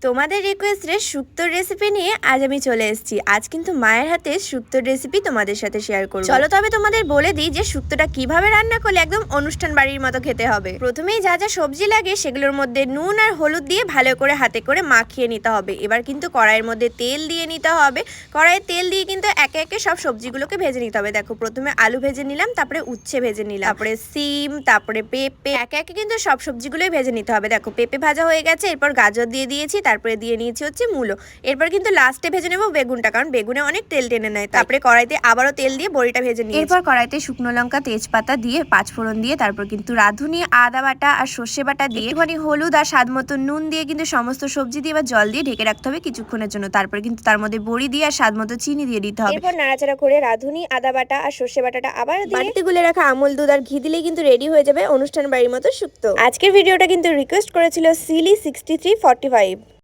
তোমাদের রিকোয়েস্টে শুক্তোর রেসিপি নিয়ে আজ আমি চলে এসেছি। আজ কিন্তু মায়ের হাতে শুক্তোর রেসিপি তোমাদের সাথে শেয়ার করব। চলো তবে তোমাদের বলে দিই যে শুক্তোটা কিভাবে রান্না করলে একদম অনুষ্ঠান বাড়ির মতো খেতে হবে। প্রথমেই যা যা সবজি লাগে সেগুলোর মধ্যে নুন আর হলুদ দিয়ে ভালো করে হাতে করে মাখিয়ে নিতে হবে। এবার কিন্তু কড়াইয়ের মধ্যে তেল দিয়ে নিতে হবে। কড়াইয়ে তেল দিয়ে কিন্তু একে একে সব সবজিগুলোকে ভেজে নিতে হবে। দেখো প্রথমে আলু ভেজে নিলাম, তারপরে উচ্ছে ভেজে নিলাম, তারপরে সিম, তারপরে পেঁপে, একে একে কিন্তু সব সবজিগুলোই ভেজে নিতে হবে। দেখো পেঁপে ভাজা হয়ে গেছে, এরপর গাজর দিয়ে দিয়েছি, তারপরে দিয়ে নিয়েছি হচ্ছে মূলো। এরপর কিন্তু লাস্টে ভেজে নেবো বেগুনটা, কারণ বেগুনে অনেক তেল টেনে নেয়। তারপরে কড়াইতে আবারও তেল দিয়ে বড়িটা ভেজে নিই। এরপর কড়াইতে শুকনো লঙ্কা, তেজপাতা দিয়ে পাঁচফোড়ন দিয়ে তারপর কিন্তু রাঁধুনি, আদা বাটা আর সর্ষে বাটা দিয়ে একটুখানি হলুদ আর স্বাদ মতো নুন দিয়ে কিন্তু সমস্ত সবজি দিয়ে বা জল দিয়ে ঢেকে রাখতে হবে কিছুক্ষণের জন্য। তারপর কিন্তু তার মধ্যে বড়ি দিয়ে আর স্বাদ মতো চিনি দিয়ে দিতে হবে। এরপর নাড়াচাড়া করে রাঁধুনি, আদা বাটা আর সর্ষে বাটাটা আবার দিয়ে বাটিতে গুলে রাখা আমুল দুধ আর ঘি দিলেই কিন্তু রেডি হয়ে যাবে অনুষ্ঠান বাড়ির মতো শুক্তো। আজকের ভিডিওটা কিন্তু রিকোয়েস্ট করেছিল সিলি 6345।